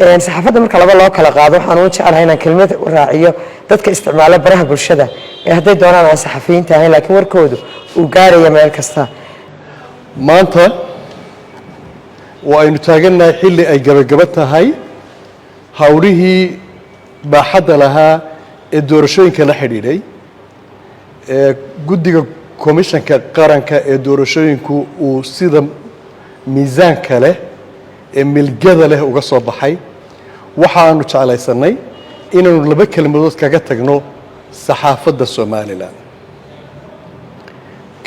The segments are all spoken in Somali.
saxaafadda marka laba loo kala qaado waxaan u jecelahay inaan kelmad raaciyo dadka isticmaala baraha bulshada ee hadday doonaan aan saxafiyiinta ahayn laakiin warkoodu uu gaaraya meel kasta maanta waa aynu taagannahay xilli ay gabagaba tahay hawlihii baaxadda lahaa ee doorashooyinka la xidhiidhay ee guddiga komishanka qaranka ee doorashooyinku uu sida miisaanka leh ee milgada leh uga soo baxay waxaanu jeclaysanay inaanu laba kelmadood kaga tagno saxaafadda Soomaaliland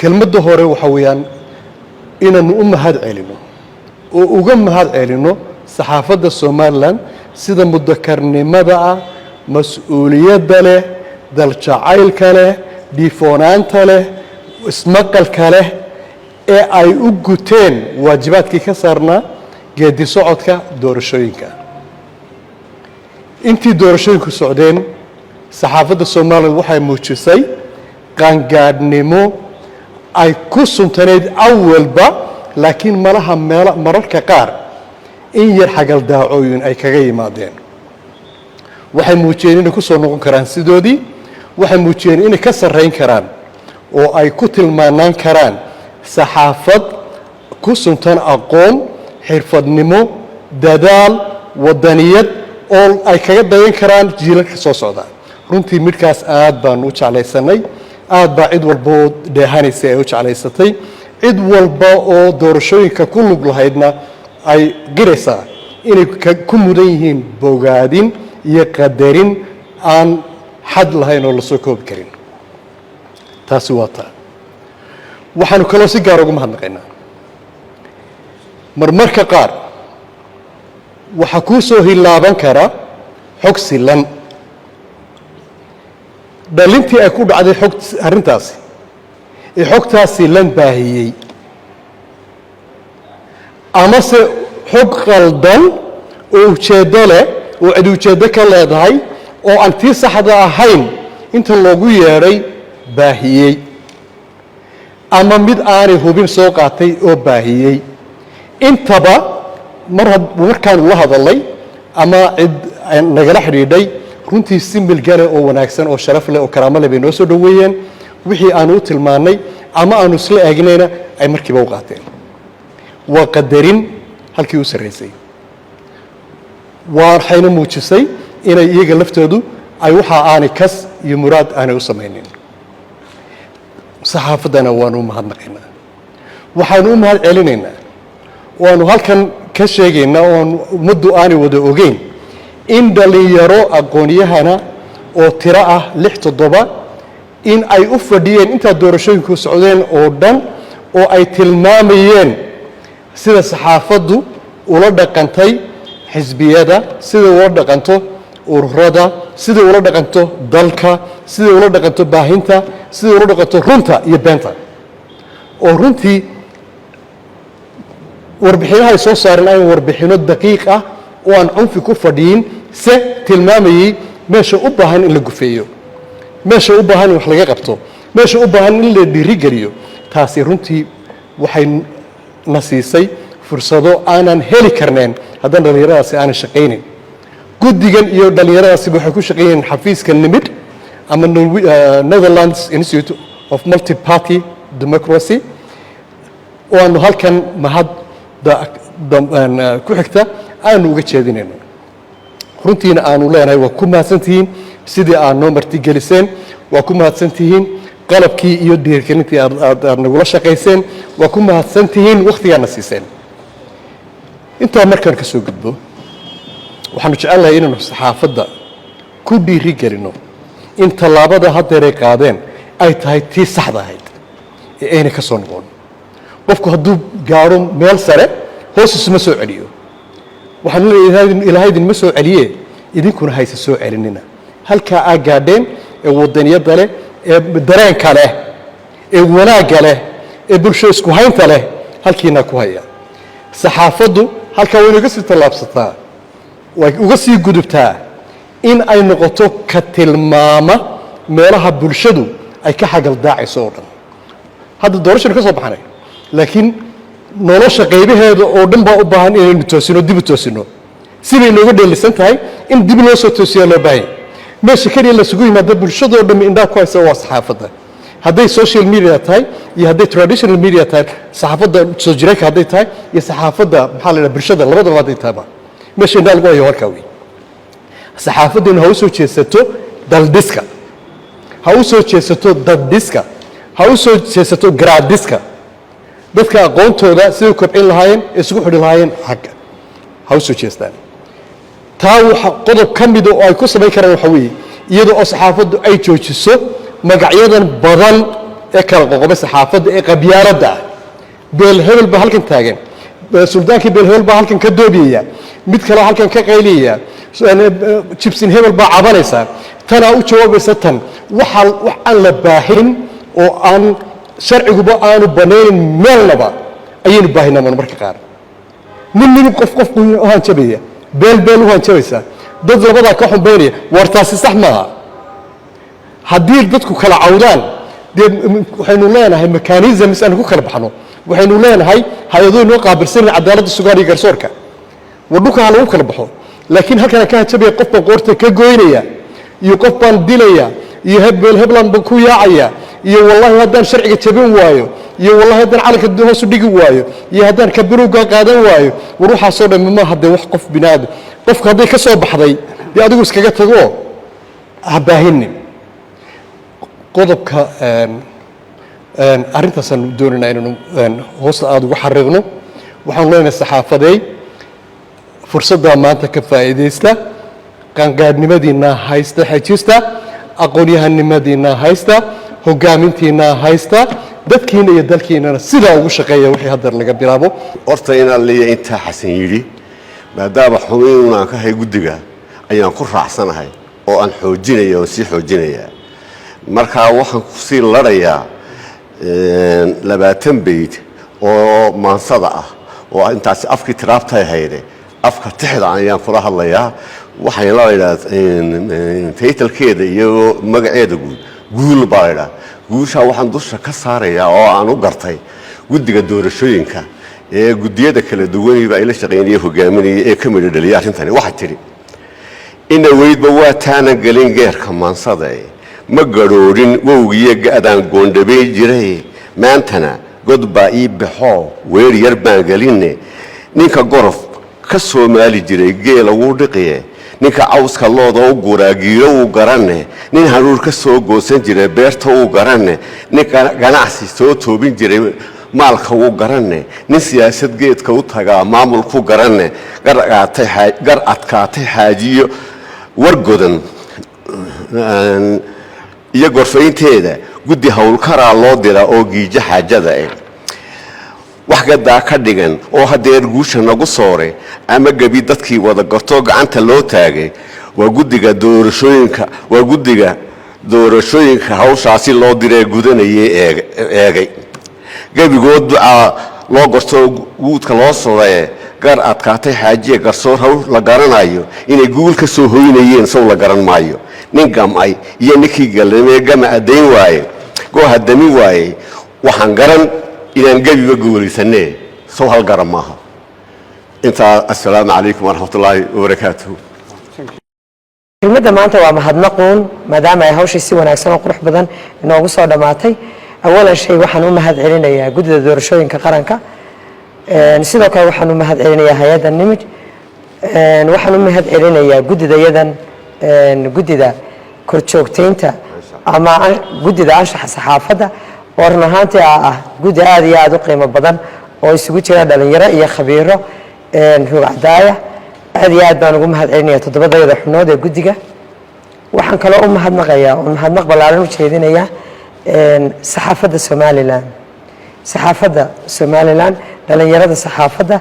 kelmadda hore waxa weeyaan inaanu u mahad celino oo uga mahad celino saxaafadda Soomaaliland sida mudakarnimada ah mas'uuliyadda leh dal jacaylka leh diifoonaanta leh ismaqalka leh ee ay u guteen waajibaadkii ka saarnaa geedi socodka doorashooyinka intii doorashooyinku socdeen saxaafadda Soomaaliland waxay muujisay qaangaadhnimo ay ku suntaneyd awalba laakiin malaha mararka qaar in yar xagal daacooyin ay kaga yimaadeen waxay muujiyeen inay ku soo noqon karaan sidoodii waxay muujiyeen inay ka sarreyn karaan oo ay ku tilmaanaan karaan saxaafad ku suntan aqoon xirfadnimo dadaal wadaniyad oo ay kaga dayan karaan jiilalka soo socda runtii midkaas aad baan u jeclaysanay aad baa cid walba oo dheehanaysay ay u jeclaysatay cid walba oo doorashooyinka ku lug lahaydna ay qiraysaa inay ku mudan yihiin bogaadin iyo qadarin aan xad lahayn oo la soo koobi karin taasi waa taa waxaanu kaloo si gaar ugu mahadnaqaynaa marmarka qaar waxa kuu soo hilaaban kara xog silan dhalintii ay ku dhacday xog arrintaasi ee xogtaasi lan baahiyey ama se xog qaldan oo ujeeddo leh oo cid ujeeddo ka leedahay oo aan tii saxda ahayn inta loogu yeedhay baahiyey ama mid aanay hubin soo qaatay oo baahiyey intaba markaan ula hadalay ama cid nagala xidhiidhay runtii si milgale oo wanaagsan oo sharaf leh oo karaamo leh bay noo soo dhoweeyeen wixii aanu u tilmaannay ama aanu isla eegnayna ay markiiba u qaateen waa qadarin halkii u sarraysay waxayna muujisay inay iyaga laftoodu ay waxa aanay kas iyo muraad aanay u samaynin saxaafaddana waanu u mahadnaqaynaa waxaanu u mahad celinaynaa waanu halkan ka sheegaynaa oon ummaddu aanay wada ogeyn in dhalinyaro aqoonyahana oo tiro ah 6-7 in ay u fadhiyeen intaa doorashooyinku socdeen oo dhan oo ay tilmaamayeen sida saxaafaddu ula dhaqantay xisbiyada sida ula dhaqanto ururada sida ula dhaqanto dalka sida ula dhaqanto baahinta sida ula dhaqanto runta iyo beenta oo runtii warbixinaha ay soo saareen ay warbixino daqiiq ah oo aan cunfi ku fadhiyin se tilmaamayay meesha u baahan in la gufeeyo meesha u baahan in wax laga qabto meesha u baahan in la dhiirigeliyo taasi runtii waxay na siisay fursado aanan heli karneen haddana dhalinyaradaasi aanay shaqaynin guddigan iyo dhalinyaradaasi waxay ku shaqeeyeen xafiiska nimid ama Netherlands Institute of Multi-Party Democracy oo aanu halkan mahad ku xigta aanu uga jeedinayno runtiina aanu leenahay waa ku mahadsantihiin sidii aad noo martigeliseen waa ku mahadsantihiin qalabkii iyo dhiirgelintii aad nagula shaqayseen waa ku mahadsantihiin wakhtigaana siiseen intaa markaan ka soo gudbo waxaanu jecelnahay inaanu saxaafadda ku dhiirigelino in tallaabada haddeeray qaadeen ay tahay tii saxda ahayd ee ayna ka soo noqon qofku hadduu gaaro meel sare hoos isma soo celiyo waxaan leeyahay ilaahay idinma soo celiye idinkuna hayse soo celinina halkaa aa gaadheen ee wadaniyadda leh ee dareenka leh ee wanaagga leh ee bulsho isku haynta leh halkiina ku haya saxaafaddu halkaa way uga sii tallaabsataa way uga sii gudubtaa in ay noqoto ka tilmaama meelaha bulshadu ay ka xagal daacayso oo dhan hadda doorashada ka soo baxnay laakiin nolosha qaybaheeda oo dhan baa u baahan inaynu toosino dib u toosino sibay nooga dheelisan tahay in dib loo soo toosiyaa loo baahan meesha kaliya la isugu yimaado bulshadoo dhammi indhaha ku haysa waa saxaafadda hadday social media tahay iyo hadday traditional media tahay saxaafadda soo jireenka hadday tahay iyo saxaafadda maxaa la yidhaha bulshada labadaba hadday tahayba meesha indhaha lagu hayo halkaa wey saxaafaddeenu ha u soo jeesato daldhiska ha u soo jeesato daddhiska ha u soo jeesato garaadhiska dadka aqoontooda siday kobcin lahaayeen ee isugu xidhi lahaayeen xagga ha u soo jeestaan taa waxa qodob ka mida oo ay ku samayn karaan waxa weeye iyadoo oo saxaafaddu ay joojiso magacyadan badan ee kala qoqobay saxaafadda ee qabyaaladda ah beel hebel baa halkan taagan suldaankii beel hebel baa halkan ka doobiyaya mid kale halkan ka qayliyaya jibsin hebel baa cabanaysa tanaa u jawaabaysa tan wax aan la baahin oo aan sharciguba aanu banaynin meelnaba ayaynu baahinaa marmarka qaar nin qofku u hanjabaya beel u hanjabaysa dad labadaa ka xumbaynaya war taasi sax maaha haddii dadku kala cawdaan dee waxaynu leenahay mechanisms aan ku kala baxno waxaynu leenahay hay-adooy noo qaabilsanin cadaaladda sugaan iyo garsoorka war dhulka ha lagu kala baxo laakiin halkan ka hanjabaya qof baan qoorta ka goynaya iyo qof baan dilaya iyo heblan baan ku yaacaya iyo wallahi haddaan sharciga jabin waayo iyo wallahi haddaan calanka hoos u dhigi waayo iyo haddaan kabiruga qaadan waayo war waxaasoo dhan ma hadee wax qof binaadam qofka hadday ka soo baxday dee adigu iskaga tago ha baahinin qodobka arrintaasaan doonaynaa inaynu hoosta aada ugu xariiqno waxaan leenahay saxaafadeey fursaddaa maanta ka faa'iidaysta qaangaadhnimadiinaa haysta xejista aqoon-yahanimadiinaa haysta hogaamintiinaa haysta dadkiina iyo dalkiinana sidaa ugu shaqeeya wixii haddar laga bilaabo horta inaan leeyahay intaa xasan yidhi maadaama xubinuun aan ka hay guddiga ayaan ku raacsanahay oo aan xoojinaya oo sii xoojinaya markaa waxaan kusii ladhayaa 20 bayd oo maansada ah oo intaasi afkii tiraabtay hayde afka tixda ayaan kula hadlayaa waxay la yidhaahdaa taytalkeeda iyo magaceeda guul baa la yidhaha guushaa waxaan dusha ka saarayaa oo aan u gartay guddiga doorashooyinka ee guddiyada kala duwaniba ay la shaqaynaya hogaaminaya ee ka midho dhaliyay arrintani waxay tidhi ina weydba waa taanan gelin geerka maansada ma garhoodhin wowgiyo ga'daan goondhabayn jiray maantana god baa ii baxoo weer yar baan gelinne ninka gorof ka soomaali jiray geela wuu dhiqiye ninka cawska looda u guraa giiro wuu garanne nin hanuur ka soo goosan jiray beerta wuu garanne nin ganacsi soo toobin jiray maalka wuu garanne nin siyaasad geedka u tagaa maamulku garanne gar adkaatay xaajiyo wargodan iyo gorfaynteeda guddi howlkaraa loo dira oo giija xaajada ah wax gadaa ka dhigan oo hadeer guusha nagu soore ama gebi dadkii wada gartoo gacanta loo taagay waa guddiga doorashooyinka hawshaasi loo diree gudanayay eegay gebigood ducaa loo gartoo guudka loo sodee gar adkaatay xaajiye garsoor hawl la garanayo inay guul ka soo hoynayeen sow la garan maayo nin gamay iyo ninkii gallamee gama addayn waaye gooha dami waaye waxaan garan inaan gebiba guulaysanee sow hal garan maaha intaa assalaamu calaykum waraxmatullaahi wabarakaatuhu kelmadda maanta waa mahadnaquun maadaama ay hawshii si wanaagsan oo qurux badan inoogu soo dhammaatay awalan shay waxaan u mahad celinayaa guddida doorashooyinka qaranka sidoo kale waxaan u mahad celinayaa hay-adda nimid waxaan u mahad celinayaa guddida korjoogtaynta ama guddida anshaxa saxaafadda oo run ahaantii ah guddi aad iyo aad u qiimo badan oo isugu jira dhalinyaro iyo khabiiro rugcadaaya aad iyo aad baan ugu mahad celinaya 7 xubnood ee guddiga waxaan kaloo u mahadnaqayaa oo mahadnaq ballaaran u jeedinayaa saxaafadda Somaliland dhalinyarada saxaafadda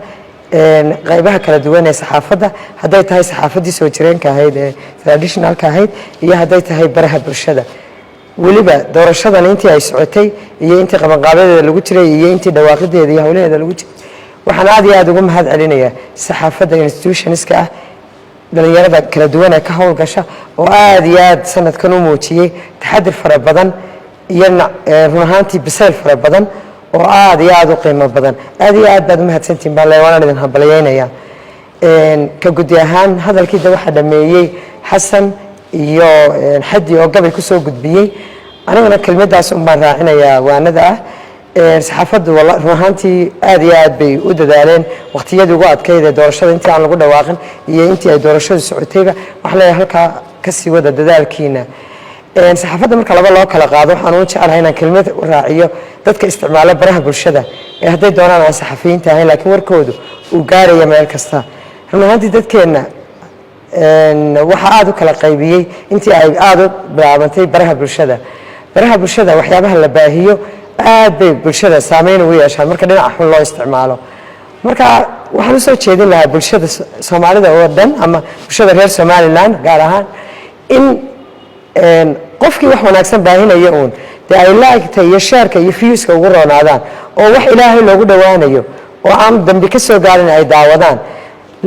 qaybaha kala duwan ee saxaafadda hadday tahay saxaafaddii soo jireenka ahayd ee traditionalka ahayd iyo hadday tahay baraha bulshada weliba doorashadan intii ay socotay iyo intii qabanqaabadeeda lagu jiray iyo intii dhawaaqideeda iyo hawlaheeda lagu jiray waxaan aad iyo aad ugu mahad celinayaa saxaafadda institutionska ah dhalinyarada kala duwan ee ka howlgasha oo aad iyo aad sanadkan u muujiyey taxadir fara badan iyo run ahaantii bisayl fara badan oo aad iyo aad u qiimo badan aad iyo aad baad u mahadsantihiin baan leeyahay waan idin hambalyeynaya كجودي أهان هذا الكيد واحد مية حسن iyo xaddi oo gabay ku soo gudbiyay anigana kelmadaas u baan raacinaya waanada saxaafaddu wallahi ruuxantii aad iyo aad bay u dadaaleen waqtiyadii ugu adkeeyay doorashada intii aan lagu dhawaaqin iyo intii ay doorashadu socotayba wax la halka ka sii wada dadaalkiina saxaafadda marka laba loo kala qaado waxaan u jecelahay inaan kelmad u raaciyo dadka isticmaala baraha bulshada ee hadday doonaan aan saxafiyiinta ahayn laakiin warkoodu uu gaaraya meel kasta ruuxantii dadkeena waxa aad u kala qaybiyay intii ay aad u bilaabantay baraha bulshada waxyaabaha la baahiyo aad bay bulshada saameyn ugu yeeshaan marka dhinaca xun loo isticmaalo marka waxaan u soo jeedin lahaa bulshada Soomaalida oo dhan ama bulshada reer Somaliland gaar ahaan in qofkii wax wanaagsan baahinaya uun dee ay like-ta iyo share-ka iyo views-ka ugu roonaadaan oo wax Ilaahay loogu dhawaanayo oo aan dambi ka soo gaarin ay daawadaan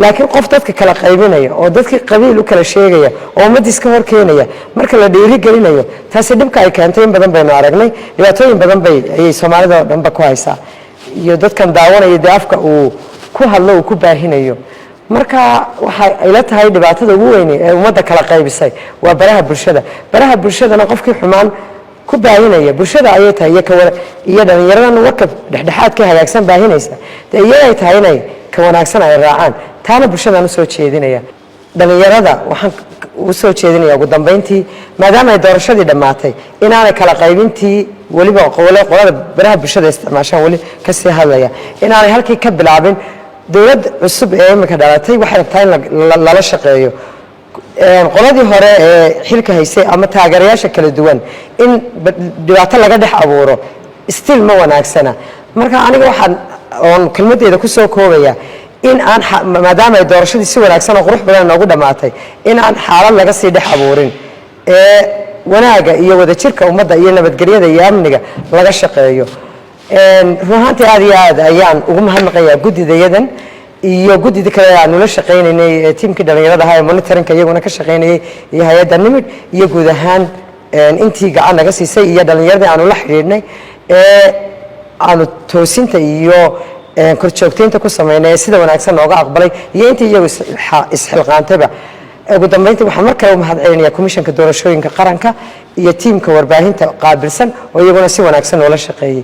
laakiin qof dadka kala qaybinaya oo dadkii qabiil u kala sheegaya oo ummaddiis ka hor keenaya marka la dhiiri gelinayo taasi dhibka ay keentay in badan baynu aragnay dhibaatooyin badan bay ayay Soomaalida oo dhanba ku haysaa iyo dadkan daawanaya dee afka uu ku hadlo uu ku baahinayo marka waxay ila tahay dhibaatada ugu weyn ee ummadda kala qaybisay waa baraha bulshadana qofkii xumaan ku baahinaya bulshada ayay tahay iyo dhalinyarada warka dhexdhexaad ka hagaagsan baahinaysa dee iyay tahay inay ka wanaagsan ay raacaan taana bulshada u soo jeedinaya dhalinyarada waxaan u soo jeedinaya ugu dambeyntii maadaama ay doorashadii dhamaatay inaanay kala qaybintii waliba qolada baraha bulshada isticmaashaan wali ka sii hadlaya inaanay halkii ka bilaabin dawlad cusub ee imika dhalatay waxay rabtaa in lala shaqeeyo qoladii hore ee xilka haysay ama taageerayaasha kala duwan in dhibaato laga dhex abuuro still ma wanaagsana marka aniga waxaan oon kelmadeeda ku soo koobaya in aan maadaama ay doorashadii si wanaagsan oo qurux badan noogu dhamaatay in aan xaalad laga sii dhex abuurin ee wanaaga iyo wadajirka ummadda iyo nabadgelyada iyo amniga laga shaqeeyo ruuxantii aad iyo aad ayaan ugu mahadnaqayaa guddidayadan iyo guddida kale aan ula shaqeynaynay tiimkii dhalinyarada ahaa ee monitorinka iyaguna ka shaqeynayay iyo hay-adda nimid iyo guud ahaan intii gacan naga siisay iyo dhalinyaradii aan ula xidhiidhnay ee aanu toosinta iyo korjoogteynta ku sameynay sida wanaagsan nooga aqbalay iyo intii iyagu isxilqaantayba ugu dambeyntii waxaan mar kale u mahadcelinayaa komishanka doorashooyinka qaranka iyo tiimka warbaahinta qaabilsan oo iyaguna si wanaagsan noola shaqeeyay